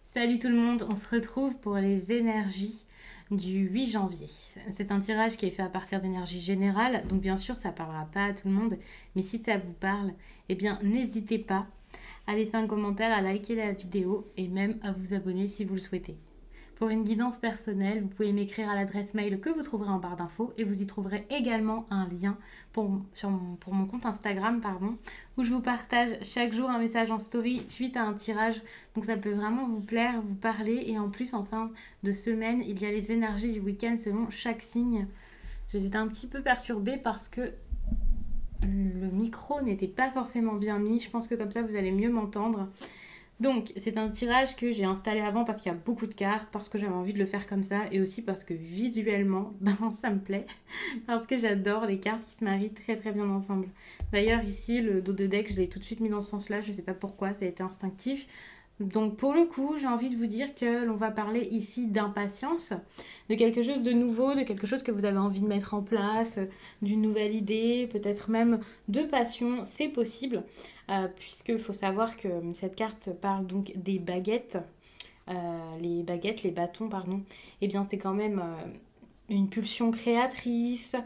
Salut tout le monde, on se retrouve pour les énergies du 8 janvier. C'est un tirage qui est fait à partir d'énergie générale, donc bien sûr ça ne parlera pas à tout le monde, mais si ça vous parle, eh bien n'hésitez pas à laisser un commentaire, à liker la vidéo et même à vous abonner si vous le souhaitez. Pour une guidance personnelle, vous pouvez m'écrire à l'adresse mail que vous trouverez en barre d'infos et vous y trouverez également un lien pour mon compte Instagram, où je vous partage chaque jour un message en story suite à un tirage. Donc ça peut vraiment vous plaire, vous parler. Et en plus, en fin de semaine, il y a les énergies du week-end selon chaque signe. J'étais un petit peu perturbée parce que le micro n'était pas forcément bien mis. Je pense que comme ça, vous allez mieux m'entendre. Donc, c'est un tirage que j'ai installé avant parce qu'il y a beaucoup de cartes, parce que j'avais envie de le faire comme ça, et aussi parce que visuellement, ça me plaît, parce que j'adore les cartes qui se marient très très bien ensemble. D'ailleurs, ici, le dos de deck, je l'ai tout de suite mis dans ce sens-là, je ne sais pas pourquoi, ça a été instinctif. Donc, pour le coup, j'ai envie de vous dire que l'on va parler ici d'impatience, de quelque chose de nouveau, de quelque chose que vous avez envie de mettre en place, d'une nouvelle idée, peut-être même de passion, c'est possible. Puisqu'il faut savoir que cette carte parle donc des baguettes, les bâtons, pardon, et bien c'est quand même une pulsion créatrice,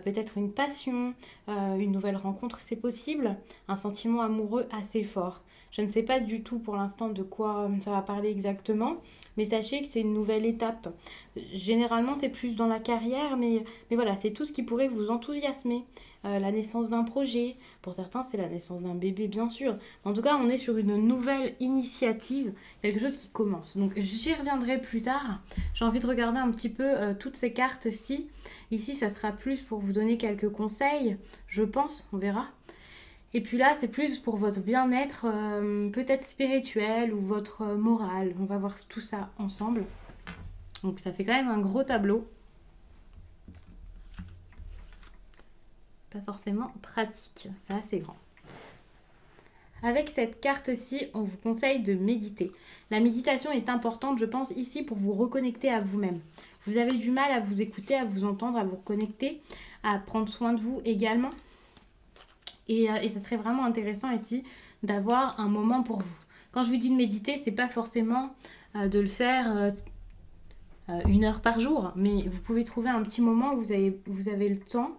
peut-être une passion, une nouvelle rencontre, c'est possible, un sentiment amoureux assez fort. Je ne sais pas du tout pour l'instant de quoi ça va parler exactement, mais sachez que c'est une nouvelle étape. Généralement, c'est plus dans la carrière, mais voilà, c'est tout ce qui pourrait vous enthousiasmer. La naissance d'un projet, pour certains, c'est la naissance d'un bébé, bien sûr. En tout cas, on est sur une nouvelle initiative, quelque chose qui commence. Donc, j'y reviendrai plus tard. J'ai envie de regarder un petit peu toutes ces cartes-ci. Ici, ça sera plus pour vous donner quelques conseils, je pense, on verra. Et puis là, c'est plus pour votre bien-être, peut-être spirituel ou votre morale. On va voir tout ça ensemble. Donc ça fait quand même un gros tableau. Pas forcément pratique, c'est assez grand. Avec cette carte-ci, on vous conseille de méditer. La méditation est importante, je pense, ici pour vous reconnecter à vous-même. Vous avez du mal à vous écouter, à vous entendre, à vous reconnecter, à prendre soin de vous également. Et ça serait vraiment intéressant ici d'avoir un moment pour vous. Quand je vous dis de méditer, c'est pas forcément de le faire 1 heure par jour, mais vous pouvez trouver un petit moment où vous avez le temps,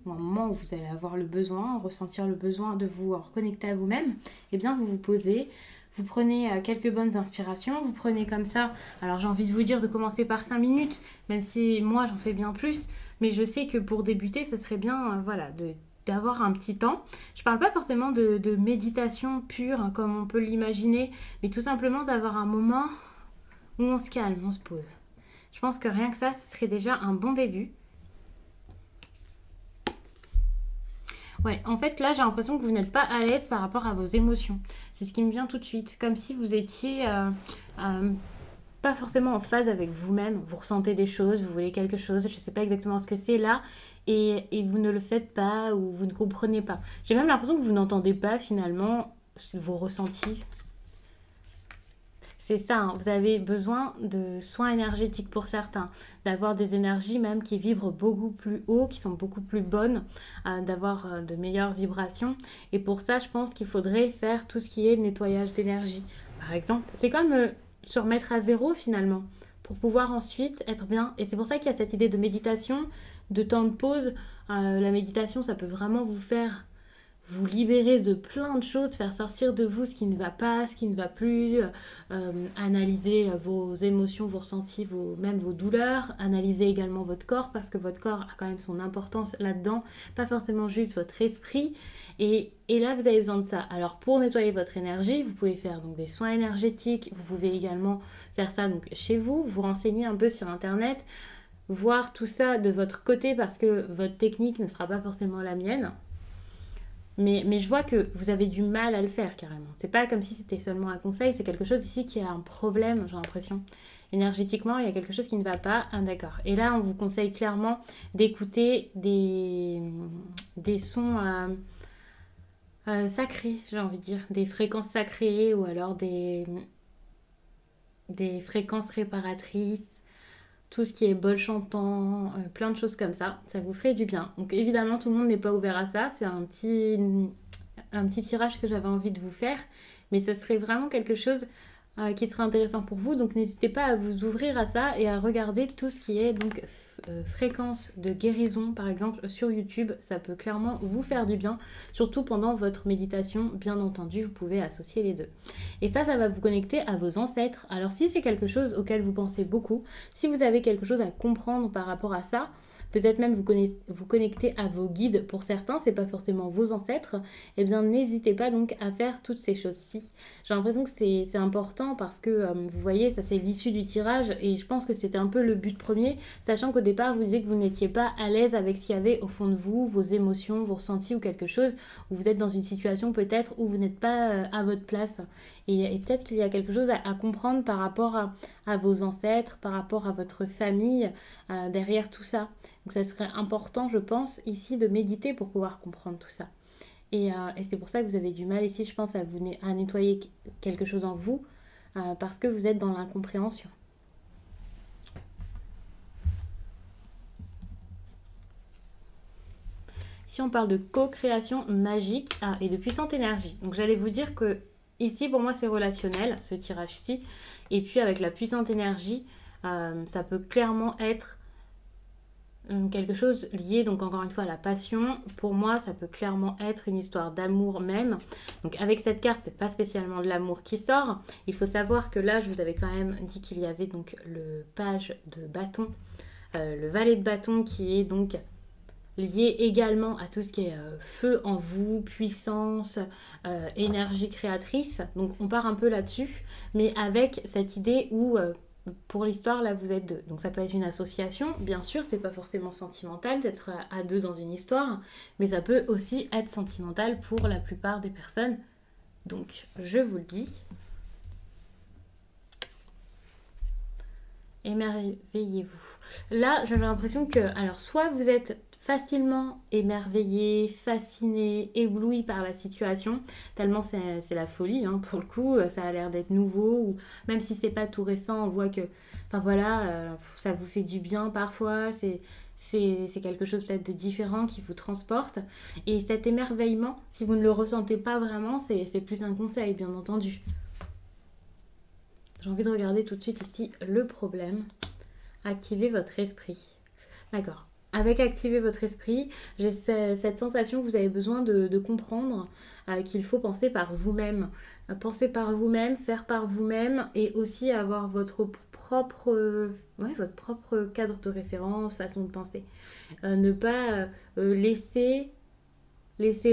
ou un moment où vous allez avoir le besoin, ressentir le besoin de vous reconnecter à vous-même. Et bien vous vous posez, vous prenez quelques bonnes inspirations, vous prenez comme ça, alors j'ai envie de vous dire de commencer par 5 minutes, même si moi j'en fais bien plus, mais je sais que pour débuter, ça serait bien d'avoir un petit temps. Je parle pas forcément de méditation pure, hein, comme on peut l'imaginer, mais tout simplement d'avoir un moment où on se calme, on se pose. Je pense que rien que ça, ce serait déjà un bon début. Ouais, en fait, là, j'ai l'impression que vous n'êtes pas à l'aise par rapport à vos émotions. C'est ce qui me vient tout de suite. Comme si vous étiez pas forcément en phase avec vous-même. Vous ressentez des choses, vous voulez quelque chose, je ne sais pas exactement ce que c'est là, et vous ne le faites pas ou vous ne comprenez pas. J'ai même l'impression que vous n'entendez pas finalement vos ressentis. C'est ça, hein, vous avez besoin de soins énergétiques pour certains, d'avoir des énergies même qui vibrent beaucoup plus haut, qui sont beaucoup plus bonnes, d'avoir de meilleures vibrations. Et pour ça, je pense qu'il faudrait faire tout ce qui est nettoyage d'énergie. Par exemple, c'est comme se remettre à zéro finalement, pour pouvoir ensuite être bien. Et c'est pour ça qu'il y a cette idée de méditation, de temps de pause. La méditation, ça peut vraiment vous faire vous libérer de plein de choses, faire sortir de vous ce qui ne va pas, ce qui ne va plus, analyser vos émotions, vos ressentis, même vos douleurs, analyser également votre corps, parce que votre corps a quand même son importance là-dedans, pas forcément juste votre esprit. Et là, vous avez besoin de ça. Alors, pour nettoyer votre énergie, vous pouvez faire donc des soins énergétiques, vous pouvez également faire ça donc chez vous, vous renseigner un peu sur Internet, voir tout ça de votre côté, parce que votre technique ne sera pas forcément la mienne. Mais je vois que vous avez du mal à le faire carrément. C'est pas comme si c'était seulement un conseil, c'est quelque chose ici qui a un problème, j'ai l'impression. Énergétiquement, il y a quelque chose qui ne va pas. Ah, d'accord. Et là, on vous conseille clairement d'écouter des sons sacrés, j'ai envie de dire. Des fréquences sacrées ou alors des fréquences réparatrices. Tout ce qui est bol chantant, plein de choses comme ça vous ferait du bien. Donc évidemment, tout le monde n'est pas ouvert à ça, c'est un petit tirage que j'avais envie de vous faire, mais ce serait vraiment quelque chose qui serait intéressant pour vous. Donc n'hésitez pas à vous ouvrir à ça et à regarder tout ce qui est donc fréquence de guérison par exemple sur YouTube. Ça peut clairement vous faire du bien, surtout pendant votre méditation. Bien entendu, vous pouvez associer les deux. Et ça va vous connecter à vos ancêtres. Alors si c'est quelque chose auquel vous pensez beaucoup, si vous avez quelque chose à comprendre par rapport à ça, peut-être même vous connecter à vos guides pour certains, c'est pas forcément vos ancêtres, eh bien n'hésitez pas donc à faire toutes ces choses-ci. J'ai l'impression que c'est important parce que vous voyez, ça c'est l'issue du tirage et je pense que c'était un peu le but premier, sachant qu'au départ je vous disais que vous n'étiez pas à l'aise avec ce qu'il y avait au fond de vous, vos émotions, vos ressentis ou quelque chose, où vous êtes dans une situation peut-être où vous n'êtes pas à votre place. Et peut-être qu'il y a quelque chose à comprendre par rapport à vos ancêtres, par rapport à votre famille, derrière tout ça. Donc ça serait important, je pense, ici de méditer pour pouvoir comprendre tout ça. Et c'est pour ça que vous avez du mal ici, je pense, à nettoyer quelque chose en vous, parce que vous êtes dans l'incompréhension. Ici, on parle de co-création magique et de puissante énergie. Donc j'allais vous dire que ici, pour moi, c'est relationnel, ce tirage-ci. Et puis avec la puissante énergie, ça peut clairement être quelque chose lié, donc encore une fois, à la passion. Pour moi, ça peut clairement être une histoire d'amour même. Donc avec cette carte, c'est pas spécialement de l'amour qui sort. Il faut savoir que là, je vous avais quand même dit qu'il y avait donc le page de bâton, le valet de bâton qui est donc lié également à tout ce qui est feu en vous, puissance, énergie créatrice. Donc on part un peu là-dessus, mais avec cette idée où pour l'histoire, là, vous êtes deux. Donc ça peut être une association, bien sûr, c'est pas forcément sentimental d'être à deux dans une histoire, mais ça peut aussi être sentimental pour la plupart des personnes. Donc, je vous le dis. Émerveillez-vous. Là, j'ai l'impression que, alors, soit vous êtes facilement émerveillé, fasciné, ébloui par la situation, tellement c'est la folie, hein, pour le coup, ça a l'air d'être nouveau, ou même si c'est pas tout récent, on voit que, enfin voilà, ça vous fait du bien parfois, c'est quelque chose peut-être de différent qui vous transporte. Et cet émerveillement, si vous ne le ressentez pas vraiment, c'est plus un conseil, bien entendu. J'ai envie de regarder tout de suite ici le problème. Activez votre esprit. D'accord. Avec activer votre esprit, j'ai cette sensation que vous avez besoin de comprendre qu'il faut penser par vous-même. Penser par vous-même, faire par vous-même et aussi avoir votre propre cadre de référence, façon de penser. Ne pas laisser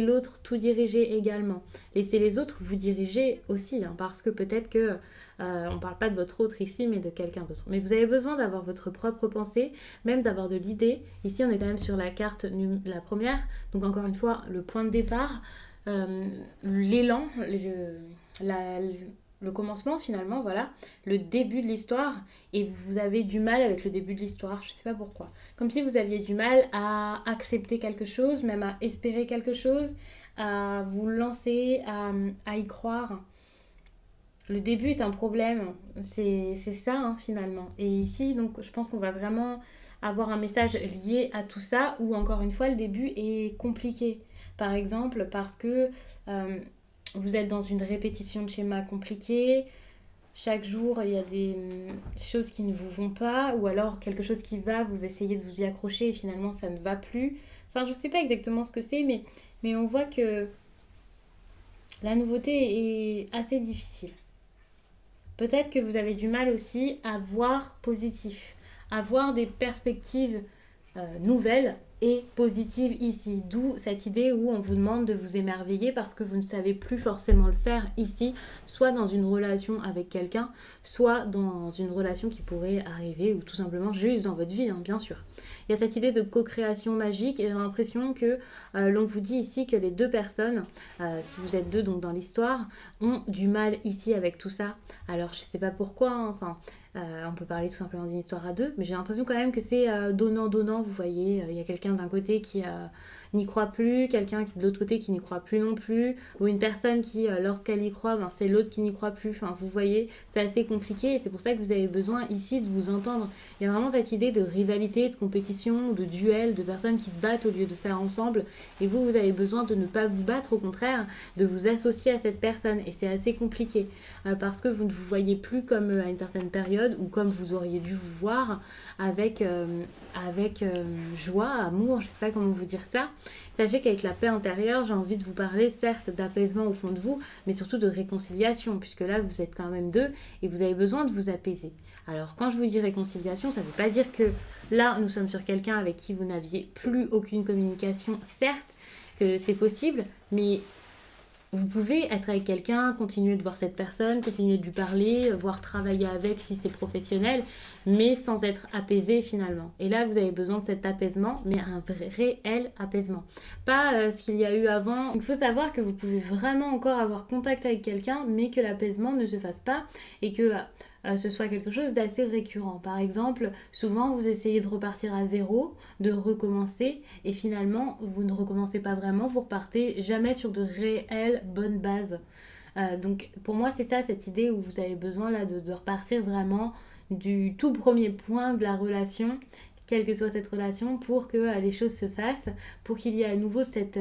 l'autre tout diriger également. Laissez les autres vous diriger aussi, hein, parce que peut-être que on ne parle pas de votre autre ici, mais de quelqu'un d'autre. Mais vous avez besoin d'avoir votre propre pensée, même d'avoir de l'idée. Ici, on est quand même sur la carte, la première. Donc encore une fois, le point de départ, l'élan, le commencement finalement, voilà, le début de l'histoire, et vous avez du mal avec le début de l'histoire, je ne sais pas pourquoi. Comme si vous aviez du mal à accepter quelque chose, même à espérer quelque chose, à vous lancer, à y croire. Le début est un problème, c'est ça hein, finalement. Et ici, donc, je pense qu'on va vraiment avoir un message lié à tout ça, où encore une fois, le début est compliqué. Par exemple, parce que vous êtes dans une répétition de schémas compliqués, chaque jour il y a des choses qui ne vous vont pas, ou alors quelque chose qui va, vous essayez de vous y accrocher et finalement ça ne va plus. Enfin, je ne sais pas exactement ce que c'est, mais on voit que la nouveauté est assez difficile. Peut-être que vous avez du mal aussi à voir positif, à voir des perspectives nouvelles et positives ici. D'où cette idée où on vous demande de vous émerveiller parce que vous ne savez plus forcément le faire ici, soit dans une relation avec quelqu'un, soit dans une relation qui pourrait arriver ou tout simplement juste dans votre vie, hein, bien sûr. Il y a cette idée de co-création magique et j'ai l'impression que l'on vous dit ici que les deux personnes, si vous êtes deux donc dans l'histoire, ont du mal ici avec tout ça. Alors je sais pas pourquoi, hein, enfin on peut parler tout simplement d'une histoire à deux, mais j'ai l'impression quand même que c'est donnant-donnant, vous voyez, il y a quelqu'un d'un côté qui a n'y croit plus, quelqu'un de l'autre côté qui n'y croit plus non plus, ou une personne qui, lorsqu'elle y croit, ben, c'est l'autre qui n'y croit plus. Enfin, vous voyez, c'est assez compliqué et c'est pour ça que vous avez besoin ici de vous entendre. Il y a vraiment cette idée de rivalité, de compétition, de duel, de personnes qui se battent au lieu de faire ensemble. Et vous, vous avez besoin de ne pas vous battre, au contraire, de vous associer à cette personne. Et c'est assez compliqué parce que vous ne vous voyez plus comme à une certaine période ou comme vous auriez dû vous voir avec joie, amour, je ne sais pas comment vous dire ça. Sachez qu'avec la paix intérieure, j'ai envie de vous parler certes d'apaisement au fond de vous, mais surtout de réconciliation, puisque là vous êtes quand même deux et vous avez besoin de vous apaiser. Alors quand je vous dis réconciliation, ça ne veut pas dire que là nous sommes sur quelqu'un avec qui vous n'aviez plus aucune communication, certes que c'est possible, mais vous pouvez être avec quelqu'un, continuer de voir cette personne, continuer de lui parler, voire travailler avec si c'est professionnel, mais sans être apaisé finalement. Et là, vous avez besoin de cet apaisement, mais un vrai, réel apaisement. Pas ce qu'il y a eu avant. Il faut savoir que vous pouvez vraiment encore avoir contact avec quelqu'un, mais que l'apaisement ne se fasse pas et que ce soit quelque chose d'assez récurrent. Par exemple, souvent vous essayez de repartir à zéro, de recommencer, et finalement vous ne recommencez pas vraiment, vous repartez jamais sur de réelles bonnes bases. Donc pour moi c'est ça, cette idée où vous avez besoin là de repartir vraiment du tout premier point de la relation, quelle que soit cette relation, pour que les choses se fassent, pour qu'il y ait à nouveau cet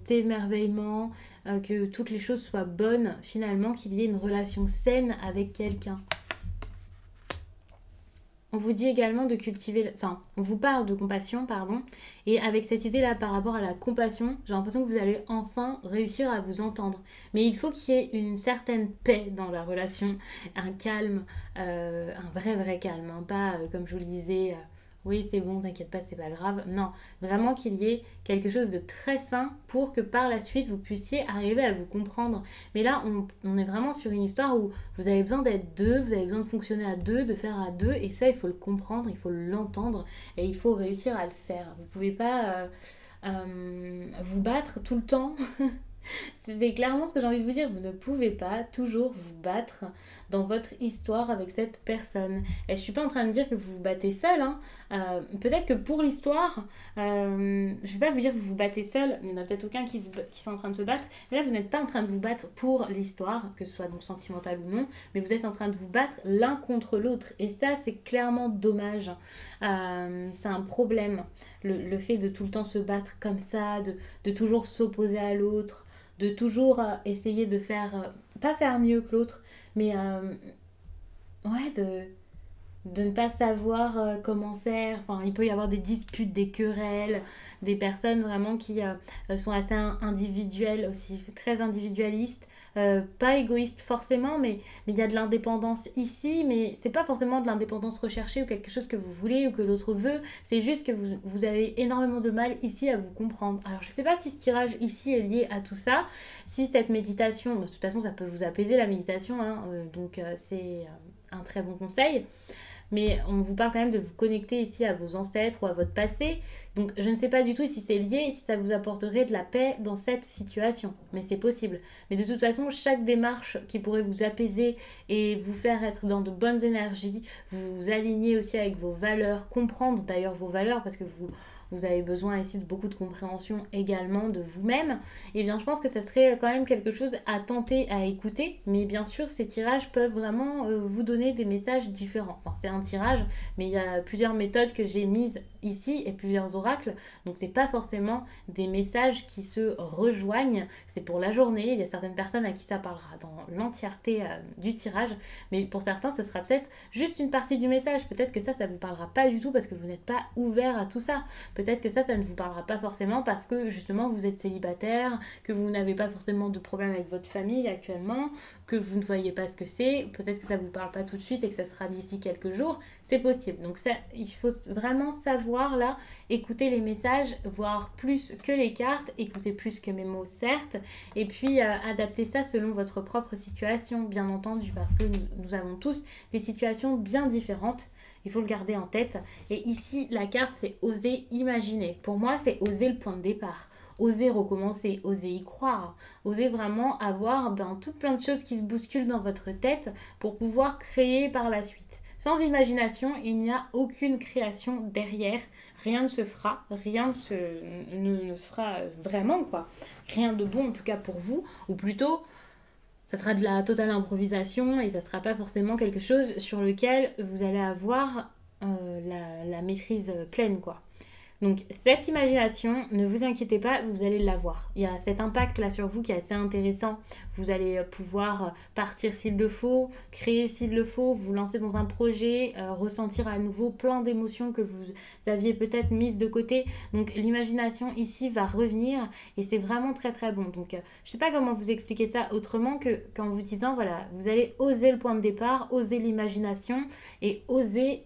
émerveillement, que toutes les choses soient bonnes finalement, qu'il y ait une relation saine avec quelqu'un. On vous dit également de cultiver, enfin, on vous parle de compassion, pardon, et avec cette idée-là par rapport à la compassion, j'ai l'impression que vous allez enfin réussir à vous entendre. Mais il faut qu'il y ait une certaine paix dans la relation, un calme, un vrai calme, hein, pas comme je vous le disais, oui c'est bon, t'inquiète pas, c'est pas grave. Non, vraiment qu'il y ait quelque chose de très sain pour que par la suite vous puissiez arriver à vous comprendre. Mais là, on est vraiment sur une histoire où vous avez besoin d'être deux, vous avez besoin de fonctionner à deux, de faire à deux, et ça, il faut le comprendre, il faut l'entendre, et il faut réussir à le faire. Vous pouvez pas vous battre tout le temps. C'est clairement ce que j'ai envie de vous dire. Vous ne pouvez pas toujours vous battre dans votre histoire avec cette personne. Et je suis pas en train de dire que vous vous battez seul. Hein. Peut-être que pour l'histoire, je vais pas vous dire que vous vous battez seul. Il y en a peut-être aucun qui sont en train de se battre. Mais là, vous n'êtes pas en train de vous battre pour l'histoire, que ce soit donc sentimental ou non. Mais vous êtes en train de vous battre l'un contre l'autre. Et ça, c'est clairement dommage. C'est un problème. Le fait de tout le temps se battre comme ça, de toujours s'opposer à l'autre, de toujours essayer de faire, pas faire mieux que l'autre, mais ouais, de ne pas savoir comment faire. Enfin, il peut y avoir des disputes, des querelles, des personnes vraiment qui sont assez individuelles aussi, très individualistes. Pas égoïstes forcément, mais il y a de l'indépendance ici, mais c'est pas forcément de l'indépendance recherchée ou quelque chose que vous voulez ou que l'autre veut, c'est juste que vous avez énormément de mal ici à vous comprendre. Alors je sais pas si ce tirage ici est lié à tout ça, si cette méditation, de toute façon ça peut vous apaiser la méditation, hein, donc c'est un très bon conseil. Mais on vous parle quand même de vous connecter ici à vos ancêtres ou à votre passé. Donc je ne sais pas du tout si c'est lié, si ça vous apporterait de la paix dans cette situation. Mais c'est possible. Mais de toute façon, chaque démarche qui pourrait vous apaiser et vous faire être dans de bonnes énergies, vous aligner aussi avec vos valeurs, comprendre d'ailleurs vos valeurs parce que vous avez besoin ici de beaucoup de compréhension également de vous-même, et bien je pense que ça serait quand même quelque chose à tenter, à écouter. Mais bien sûr, ces tirages peuvent vraiment vous donner des messages différents. Enfin, c'est un tirage, mais il y a plusieurs méthodes que j'ai mises ici et plusieurs oracles, donc c'est pas forcément des messages qui se rejoignent, c'est pour la journée. Il y a certaines personnes à qui ça parlera dans l'entièreté du tirage, mais pour certains ce sera peut-être juste une partie du message. Peut-être que ça vous parlera pas du tout parce que vous n'êtes pas ouvert à tout ça. Peut-être que ça ne vous parlera pas forcément parce que justement vous êtes célibataire, que vous n'avez pas forcément de problème avec votre famille actuellement, que vous ne voyez pas ce que c'est. Peut-être que ça vous parle pas tout de suite et que ça sera d'ici quelques jours. C'est possible. Donc ça, il faut vraiment savoir là, écouter les messages, voir plus que les cartes, écouter plus que mes mots certes, et puis adapter ça selon votre propre situation, bien entendu, parce que nous avons tous des situations bien différentes. Il faut le garder en tête. Et ici, la carte, c'est oser imaginer. Pour moi, c'est oser le point de départ. Oser recommencer, oser y croire. Oser vraiment avoir tout plein de choses qui se bousculent dans votre tête pour pouvoir créer par la suite. Sans imagination, il n'y a aucune création derrière. Rien ne se fera, rien ne se fera vraiment, quoi. Rien de bon, en tout cas pour vous. Ou plutôt, ça sera de la totale improvisation et ça ne sera pas forcément quelque chose sur lequel vous allez avoir la maîtrise pleine, quoi. Donc cette imagination, ne vous inquiétez pas, vous allez l'avoir. Il y a cet impact là sur vous qui est assez intéressant. Vous allez pouvoir partir s'il le faut, créer s'il le faut, vous lancer dans un projet, ressentir à nouveau plein d'émotions que vous aviez peut-être mises de côté. Donc l'imagination ici va revenir et c'est vraiment très très bon. Donc je ne sais pas comment vous expliquer ça autrement que qu'en vous disant voilà, vous allez oser le point de départ, oser l'imagination et oser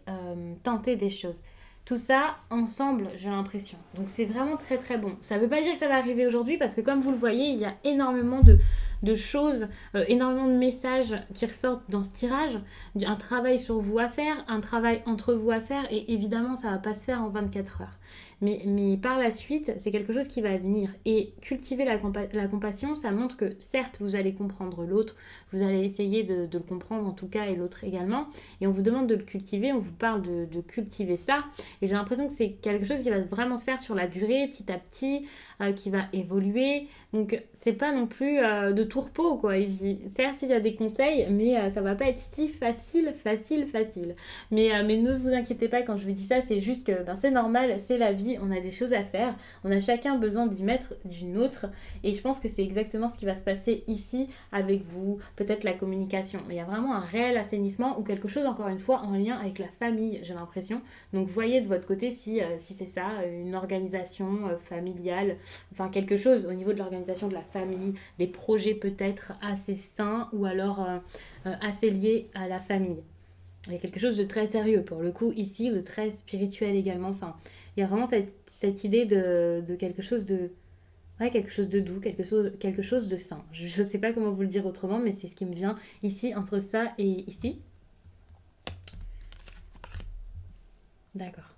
tenter des choses. Tout ça ensemble, j'ai l'impression. Donc c'est vraiment très très bon. Ça ne veut pas dire que ça va arriver aujourd'hui parce que comme vous le voyez, il y a énormément de choses, énormément de messages qui ressortent dans ce tirage. Un travail sur vous à faire, un travail entre vous à faire et évidemment ça ne va pas se faire en 24 heures. Mais par la suite, c'est quelque chose qui va venir. Et cultiver la compassion, ça montre que certes, vous allez comprendre l'autre, vous allez essayer de le comprendre en tout cas et l'autre également. Et on vous demande de le cultiver, on vous parle de cultiver ça. Et j'ai l'impression que c'est quelque chose qui va vraiment se faire sur la durée, petit à petit, qui va évoluer. Donc c'est pas non plus de tout repos, quoi, ici. Certes, il y a des conseils, mais ça va pas être si facile. Mais ne vous inquiétez pas quand je vous dis ça, c'est juste que c'est normal, c'est la vie, on a des choses à faire, on a chacun besoin d'y mettre d'une autre. Et je pense que c'est exactement ce qui va se passer ici avec vous, peut-être la communication. Mais il y a vraiment un réel assainissement ou quelque chose, encore une fois, en lien avec la famille, j'ai l'impression. Donc voyez de votre côté si c'est ça, une organisation familiale, enfin quelque chose au niveau de l'organisation de la famille, des projets peut-être assez sains ou alors assez liés à la famille. Il y a quelque chose de très sérieux pour le coup ici, de très spirituel également. Enfin, il y a vraiment cette idée de quelque chose de... Ouais, quelque chose de doux, quelque chose de sain. Je ne sais pas comment vous le dire autrement, mais c'est ce qui me vient ici, entre ça et ici. D'accord.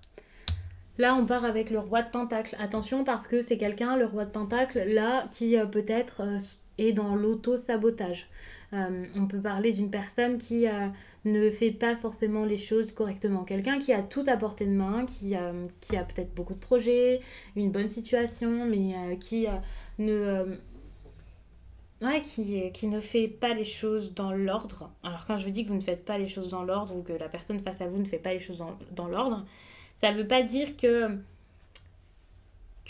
Là, on part avec le roi de Pentacle. Attention parce que c'est quelqu'un, le roi de Pentacle, là, qui peut-être est dans l'auto-sabotage. On peut parler d'une personne qui ne fait pas forcément les choses correctement. Quelqu'un qui a tout à portée de main, qui a peut-être beaucoup de projets, une bonne situation, mais qui ne... Ouais, qui ne fait pas les choses dans l'ordre. Alors quand je dis que vous ne faites pas les choses dans l'ordre ou que la personne face à vous ne fait pas les choses dans l'ordre, ça ne veut pas dire que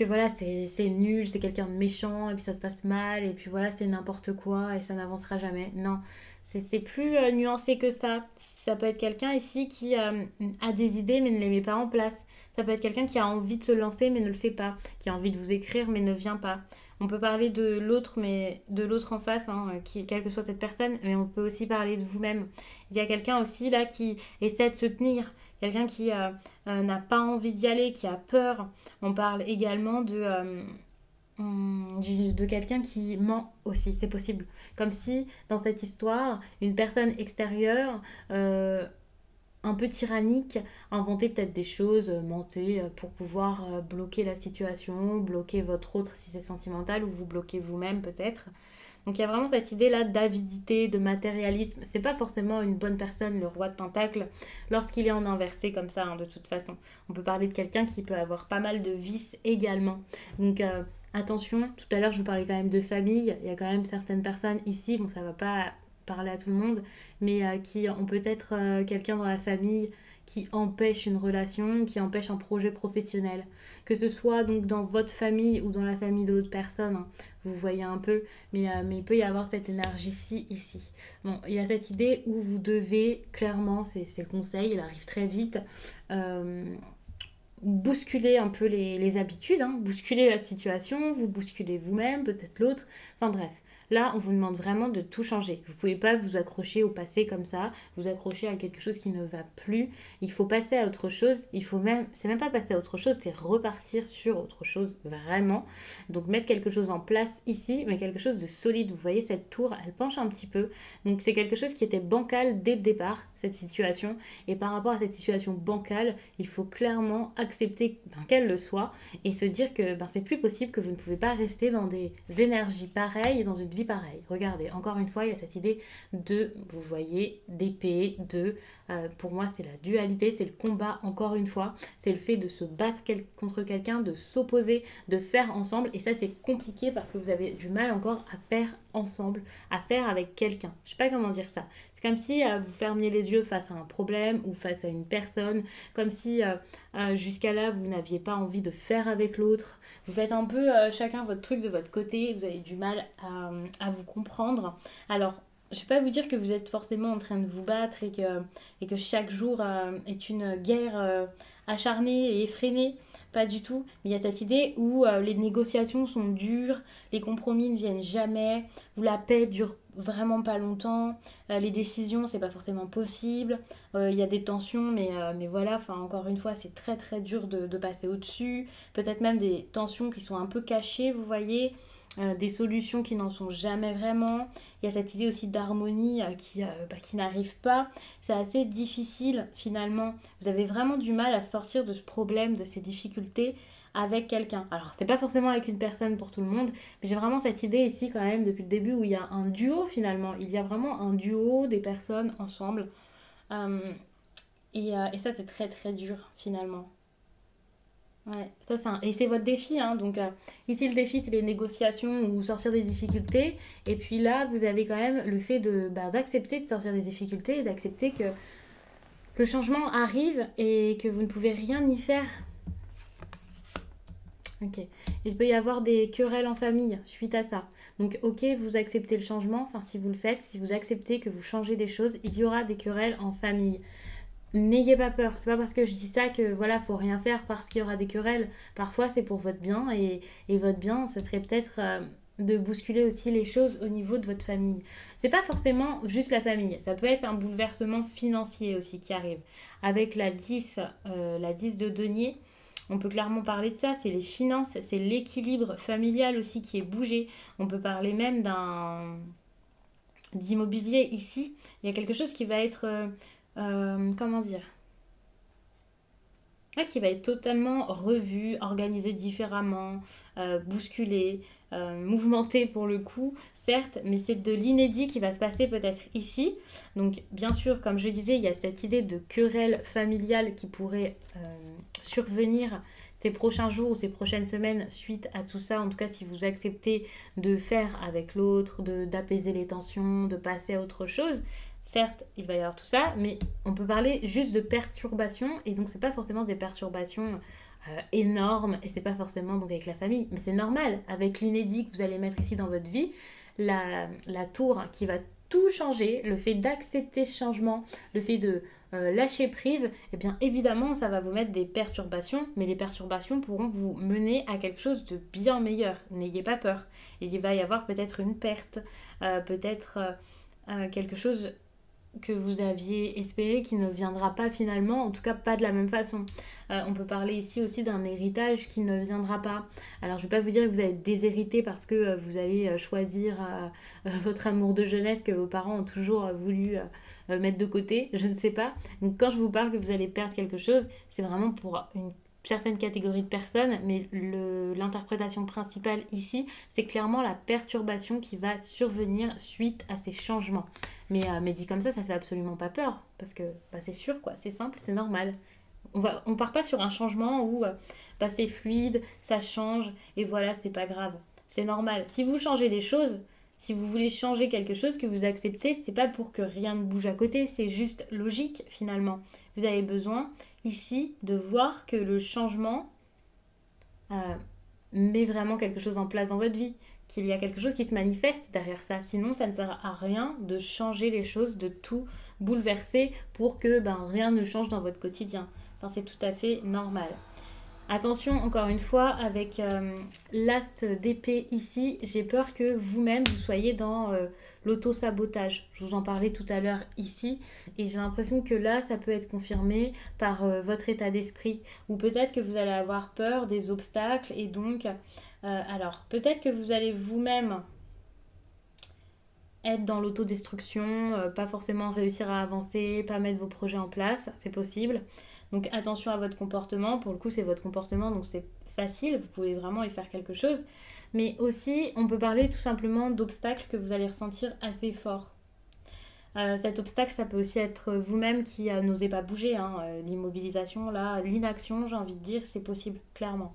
voilà, c'est nul, c'est quelqu'un de méchant, et puis ça se passe mal, et puis voilà, c'est n'importe quoi, et ça n'avancera jamais. Non, c'est plus nuancé que ça. Ça peut être quelqu'un ici qui a des idées, mais ne les met pas en place. Ça peut être quelqu'un qui a envie de se lancer, mais ne le fait pas. Qui a envie de vous écrire, mais ne vient pas. On peut parler de l'autre, mais de l'autre en face, hein, quelle que soit cette personne, mais on peut aussi parler de vous-même. Il y a quelqu'un aussi là qui essaie de se tenir, quelqu'un qui n'a pas envie d'y aller, qui a peur. On parle également de quelqu'un qui ment aussi, c'est possible. Comme si, dans cette histoire, une personne extérieure, un peu tyrannique, inventait peut-être des choses, mentait pour pouvoir bloquer la situation, bloquer votre autre si c'est sentimental, ou vous bloquer vous-même peut-être. Donc il y a vraiment cette idée-là d'avidité, de matérialisme. C'est pas forcément une bonne personne, le roi de Pentacle, lorsqu'il est en inversé comme ça, hein, de toute façon. On peut parler de quelqu'un qui peut avoir pas mal de vices également. Donc attention, tout à l'heure je vous parlais quand même de famille. Il y a quand même certaines personnes ici, bon ça va pas parler à tout le monde, mais qui ont peut-être quelqu'un dans la famille qui empêche une relation, qui empêche un projet professionnel. Que ce soit donc dans votre famille ou dans la famille de l'autre personne, hein, vous voyez un peu, mais il peut y avoir cette énergie-ci, ici. Bon, il y a cette idée où vous devez, clairement, c'est le conseil, il arrive très vite, bousculer un peu les habitudes, hein, bousculer la situation, vous bousculez vous-même, peut-être l'autre, enfin bref. Là, on vous demande vraiment de tout changer. Vous ne pouvez pas vous accrocher au passé comme ça, vous accrocher à quelque chose qui ne va plus. Il faut passer à autre chose. C'est même pas passer à autre chose, c'est repartir sur autre chose vraiment. Donc mettre quelque chose en place ici, mais quelque chose de solide. Vous voyez cette tour, elle penche un petit peu. Donc c'est quelque chose qui était bancal dès le départ, cette situation. Et par rapport à cette situation bancale, il faut clairement accepter qu'elle le soit et se dire que c'est plus possible, que vous ne pouvez pas rester dans des énergies pareilles et dans une vie pareille. Regardez, encore une fois, il y a cette idée de, vous voyez, d'épée, pour moi c'est la dualité, c'est le combat, encore une fois, c'est le fait de se battre contre quelqu'un, de s'opposer, de faire ensemble, et ça c'est compliqué parce que vous avez du mal encore à faire ensemble, à faire avec quelqu'un. Je sais pas comment dire ça. C'est comme si vous fermiez les yeux face à un problème ou face à une personne, comme si jusqu'à là vous n'aviez pas envie de faire avec l'autre. Vous faites un peu chacun votre truc de votre côté, vous avez du mal à vous comprendre. Alors, je ne vais pas vous dire que vous êtes forcément en train de vous battre et que chaque jour est une guerre acharnée et effrénée. Pas du tout. Mais il y a cette idée où les négociations sont dures, les compromis ne viennent jamais, où la paix dure vraiment pas longtemps, les décisions c'est pas forcément possible, il y a des tensions mais voilà, enfin encore une fois c'est très très dur de passer au-dessus, peut-être même des tensions qui sont un peu cachées, vous voyez, des solutions qui n'en sont jamais vraiment. Il y a cette idée aussi d'harmonie qui n'arrive pas. C'est assez difficile finalement. Vous avez vraiment du mal à sortir de ce problème, de ces difficultés avec quelqu'un. Alors, c'est pas forcément avec une personne pour tout le monde, mais j'ai vraiment cette idée ici quand même depuis le début où il y a un duo finalement. Il y a vraiment un duo des personnes ensemble. Euh, et ça, c'est très très dur finalement. Ouais, ça et c'est votre défi, hein. Donc ici le défi c'est les négociations ou sortir des difficultés. Et puis là vous avez quand même le fait d'accepter de sortir des difficultés et d'accepter que le changement arrive et que vous ne pouvez rien y faire. Ok. Il peut y avoir des querelles en famille suite à ça. Donc ok, vous acceptez le changement, enfin si vous le faites, si vous acceptez que vous changez des choses, il y aura des querelles en famille. N'ayez pas peur, c'est pas parce que je dis ça que voilà, faut rien faire parce qu'il y aura des querelles. Parfois c'est pour votre bien et votre bien, ce serait peut-être de bousculer aussi les choses au niveau de votre famille. C'est pas forcément juste la famille, ça peut être un bouleversement financier aussi qui arrive. Avec la 10 de denier, on peut clairement parler de ça, c'est les finances, c'est l'équilibre familial aussi qui est bougé. On peut parler même d'immobilier ici. Il y a quelque chose qui va être comment dire, qui va être totalement revu, organisé différemment, bousculé, mouvementé pour le coup, certes, mais c'est de l'inédit qui va se passer peut-être ici. Donc bien sûr, comme je disais, il y a cette idée de querelle familiale qui pourrait survenir ces prochains jours ou ces prochaines semaines suite à tout ça. En tout cas, si vous acceptez de faire avec l'autre, d'apaiser les tensions, de passer à autre chose. Certes, il va y avoir tout ça, mais on peut parler juste de perturbations, et donc c'est pas forcément des perturbations énormes, et c'est pas forcément donc avec la famille, mais c'est normal, avec l'inédit que vous allez mettre ici dans votre vie, la tour qui va tout changer, le fait d'accepter ce changement, le fait de lâcher prise, eh bien évidemment ça va vous mettre des perturbations, mais les perturbations pourront vous mener à quelque chose de bien meilleur. N'ayez pas peur, il va y avoir peut-être une perte, peut-être quelque chose que vous aviez espéré qui ne viendra pas finalement, en tout cas pas de la même façon. On peut parler ici aussi d'un héritage qui ne viendra pas. Alors je ne vais pas vous dire que vous allez déshériter parce que vous allez choisir votre amour de jeunesse que vos parents ont toujours voulu mettre de côté, je ne sais pas. Donc quand je vous parle que vous allez perdre quelque chose, c'est vraiment pour une certaines catégories de personnes, mais l'interprétation principale ici, c'est clairement la perturbation qui va survenir suite à ces changements. Mais dit comme ça fait absolument pas peur, parce que c'est sûr, quoi, c'est simple, c'est normal. On part pas sur un changement où c'est fluide, ça change, et voilà, c'est pas grave. C'est normal. Si vous changez des choses, si vous voulez changer quelque chose que vous acceptez, c'est pas pour que rien ne bouge à côté, c'est juste logique finalement. Vous avez besoin ici de voir que le changement met vraiment quelque chose en place dans votre vie, qu'il y a quelque chose qui se manifeste derrière ça. Sinon, ça ne sert à rien de changer les choses, de tout bouleverser pour que rien ne change dans votre quotidien. Enfin, c'est tout à fait normal. Attention, encore une fois, avec l'as d'épée ici, j'ai peur que vous-même, vous soyez dans l'auto-sabotage. Je vous en parlais tout à l'heure ici, et j'ai l'impression que là, ça peut être confirmé par votre état d'esprit. Ou peut-être que vous allez avoir peur des obstacles, et donc, alors, peut-être que vous allez vous-même être dans l'autodestruction, pas forcément réussir à avancer, pas mettre vos projets en place, c'est possible. Donc attention à votre comportement. Pour le coup, c'est votre comportement, donc c'est facile. Vous pouvez vraiment y faire quelque chose. Mais aussi, on peut parler tout simplement d'obstacles que vous allez ressentir assez forts. Cet obstacle, ça peut aussi être vous-même qui n'osez pas bouger. Hein. L'immobilisation, là, l'inaction, j'ai envie de dire, c'est possible, clairement.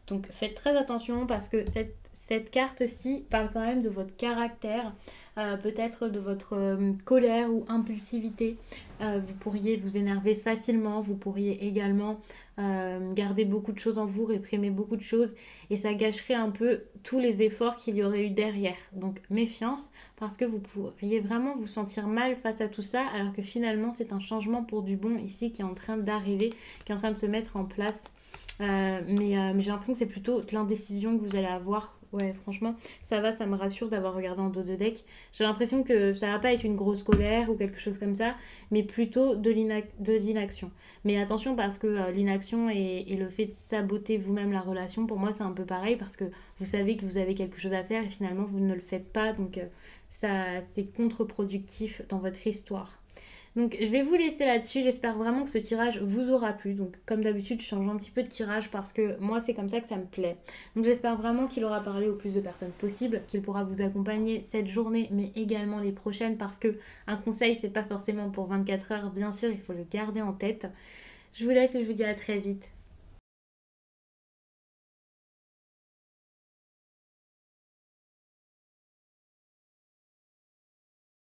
Donc faites très attention parce que cette carte-ci parle quand même de votre caractère, peut-être de votre colère ou impulsivité. Vous pourriez vous énerver facilement, vous pourriez également garder beaucoup de choses en vous, réprimer beaucoup de choses et ça gâcherait un peu tous les efforts qu'il y aurait eu derrière. Donc méfiance parce que vous pourriez vraiment vous sentir mal face à tout ça alors que finalement c'est un changement pour du bon ici qui est en train d'arriver, qui est en train de se mettre en place. Mais j'ai l'impression que c'est plutôt de l'indécision que vous allez avoir. Ouais, franchement, ça va, ça me rassure d'avoir regardé en dos de deck. J'ai l'impression que ça va pas être une grosse colère ou quelque chose comme ça, mais plutôt de l'inaction. Mais attention parce que l'inaction et le fait de saboter vous-même la relation, pour moi, c'est un peu pareil parce que vous savez que vous avez quelque chose à faire et finalement, vous ne le faites pas. Donc, ça, c'est contre-productif dans votre histoire. Donc je vais vous laisser là-dessus, j'espère vraiment que ce tirage vous aura plu. Donc comme d'habitude je change un petit peu de tirage parce que moi c'est comme ça que ça me plaît. Donc j'espère vraiment qu'il aura parlé au plus de personnes possible, qu'il pourra vous accompagner cette journée mais également les prochaines parce que un conseil c'est pas forcément pour 24 heures, bien sûr il faut le garder en tête. Je vous laisse et je vous dis à très vite.